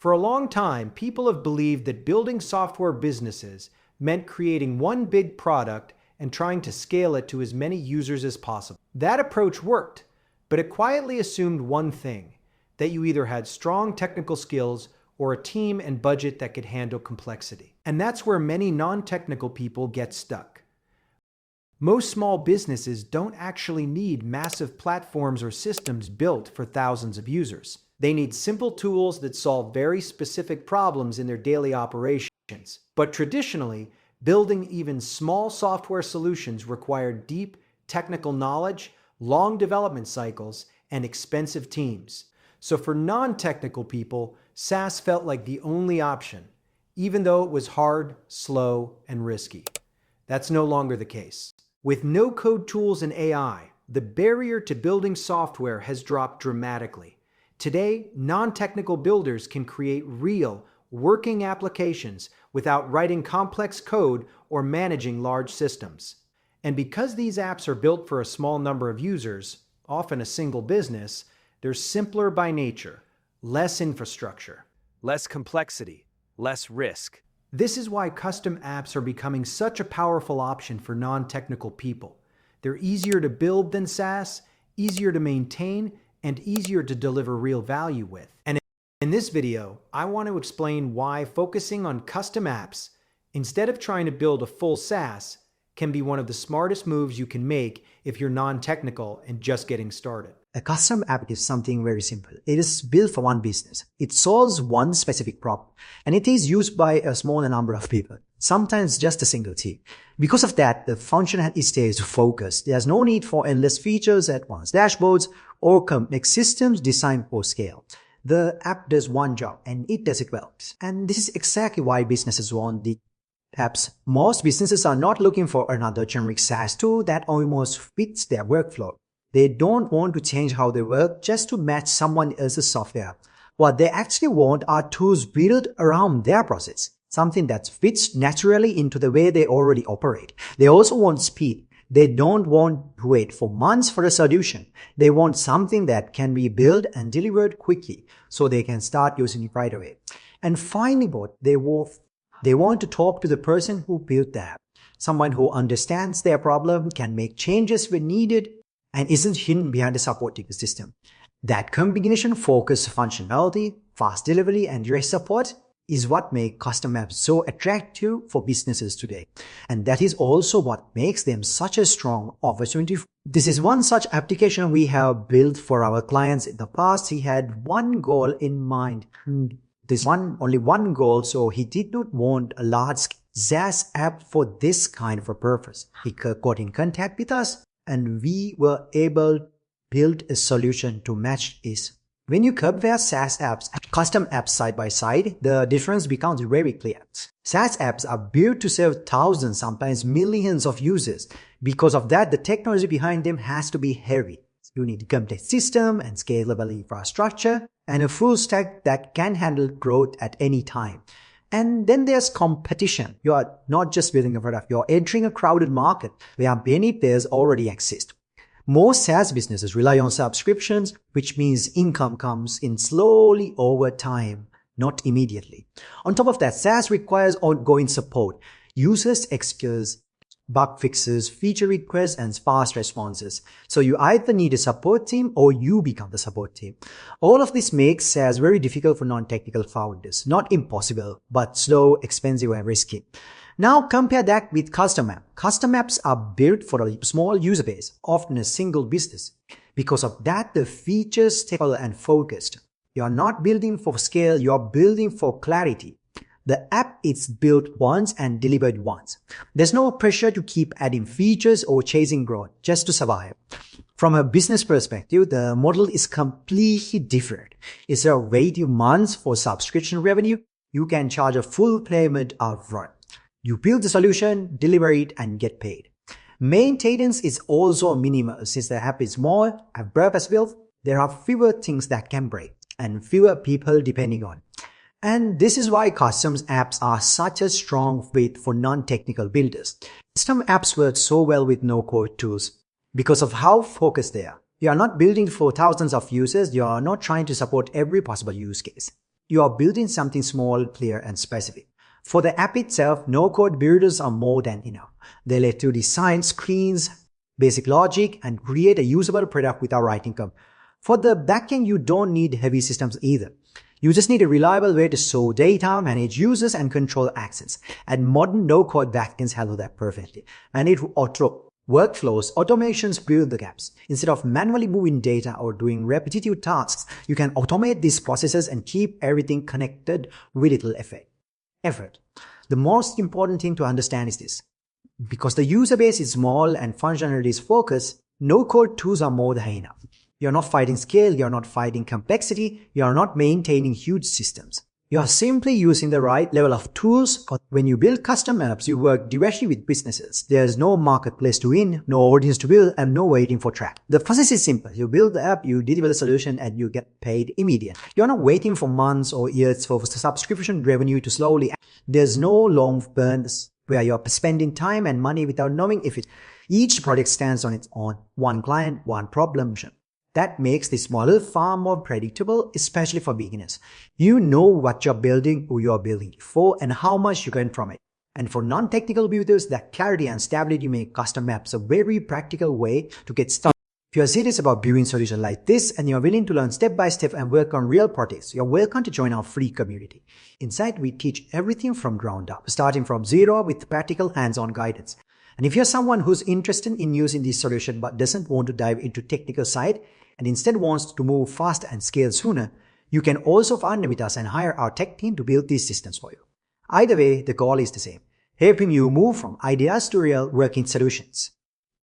For a long time, people have believed that building software businesses meant creating one big product and trying to scale it to as many users as possible. That approach worked, but it quietly assumed one thing, that you either had strong technical skills or a team and budget that could handle complexity. And that's where many non-technical people get stuck. Most small businesses don't actually need massive platforms or systems built for thousands of users. They need simple tools that solve very specific problems in their daily operations. But traditionally, building even small software solutions required deep technical knowledge, long development cycles, and expensive teams. So for non-technical people, SaaS felt like the only option, even though it was hard, slow, and risky. That's no longer the case. With no-code tools and AI, the barrier to building software has dropped dramatically. Today, non-technical builders can create real, working applications without writing complex code or managing large systems. And because these apps are built for a small number of users, often a single business, they're simpler by nature, less infrastructure, less complexity, less risk. This is why custom apps are becoming such a powerful option for non-technical people. They're easier to build than SaaS, easier to maintain, and easier to deliver real value with. And in this video, I want to explain why focusing on custom apps, instead of trying to build a full SaaS, can be one of the smartest moves you can make if you're non-technical and just getting started. A custom app is something very simple. It is built for one business. It solves one specific problem, and it is used by a small number of people, sometimes just a single team. Because of that, the functionality stays focused. There's no need for endless features, advanced dashboards, or complex systems designed for scale. The app does one job, and it does it well. And this is exactly why businesses want the apps. Most businesses are not looking for another generic SaaS tool that almost fits their workflow. They don't want to change how they work just to match someone else's software. What they actually want are tools built around their process, something that fits naturally into the way they already operate. They also want speed. They don't want to wait for months for a solution. They want something that can be built and delivered quickly so they can start using it right away. And finally, they want to talk to the person who built the app, someone who understands their problem, can make changes when needed, and isn't hidden behind a support ecosystem. That combination focus, functionality, fast delivery, and direct support is what makes custom apps so attractive for businesses today. And that is also what makes them such a strong opportunity. This is one such application we have built for our clients in the past. He had one goal in mind. Only one goal, so he did not want a large SaaS app for this kind of a purpose. He got in contact with us, and we were able to build a solution to match this. When you compare SaaS apps and custom apps side by side, the difference becomes very clear. SaaS apps are built to serve thousands, sometimes millions of users. Because of that, the technology behind them has to be heavy. You need a complex system and scalable infrastructure and a full stack that can handle growth at any time. And then there's competition. You are not just building a product, you're entering a crowded market where many players already exist. Most SaaS businesses rely on subscriptions, which means income comes in slowly over time, not immediately. On top of that, SaaS requires ongoing support. Users experience bug fixes, feature requests, and fast responses. So you either need a support team or you become the support team. All of this makes SaaS very difficult for non-technical founders. Not impossible, but slow, expensive, and risky. Now compare that with custom apps. Custom apps are built for a small user base, often a single business. Because of that, the features stay simple and focused. You are not building for scale, you are building for clarity. The app is built once and delivered once. There's no pressure to keep adding features or chasing growth just to survive. From a business perspective, the model is completely different. Instead of waiting months for subscription revenue, you can charge a full payment upfront. You build the solution, deliver it, and get paid. Maintenance is also minimal. Since the app is small and purpose-built, there are fewer things that can break and fewer people depending on. And this is why custom apps are such a strong fit for non-technical builders. Custom apps work so well with no-code tools because of how focused they are. You are not building for thousands of users. You are not trying to support every possible use case. You are building something small, clear, and specific. For the app itself, no-code builders are more than enough. They let you design screens, basic logic, and create a usable product without writing code. For the backend, you don't need heavy systems either. You just need a reliable way to store data, manage users, and control access. And modern no-code backends handle that perfectly. And workflows, automations build the gaps. Instead of manually moving data or doing repetitive tasks, you can automate these processes and keep everything connected with little effort. The most important thing to understand is this. Because the user base is small and functionality is focused, no-code tools are more than enough. You're not fighting scale, you're not fighting complexity, you're not maintaining huge systems. You're simply using the right level of tools. When you build custom apps, you work directly with businesses. There's no marketplace to win, no audience to build, and no waiting for track. The process is simple. You build the app, you deliver the solution, and you get paid immediately. You're not waiting for months or years for subscription revenue to slowly. There's no long burns where you're spending time and money without knowing if each project stands on its own. One client, one problem. That makes this model far more predictable, especially for beginners. You know what you're building, who you're building it for, and how much you get from it. And for non-technical builders, that clarity and stability make custom apps a very practical way to get started. If you're serious about building solutions like this and you're willing to learn step by step and work on real projects, you're welcome to join our free community. Inside, we teach everything from ground up, starting from zero with practical hands-on guidance. And if you're someone who's interested in using this solution but doesn't want to dive into technical side and instead wants to move fast and scale sooner, you can also partner with us and hire our tech team to build these systems for you. Either way, the goal is the same, helping you move from ideas to real working solutions.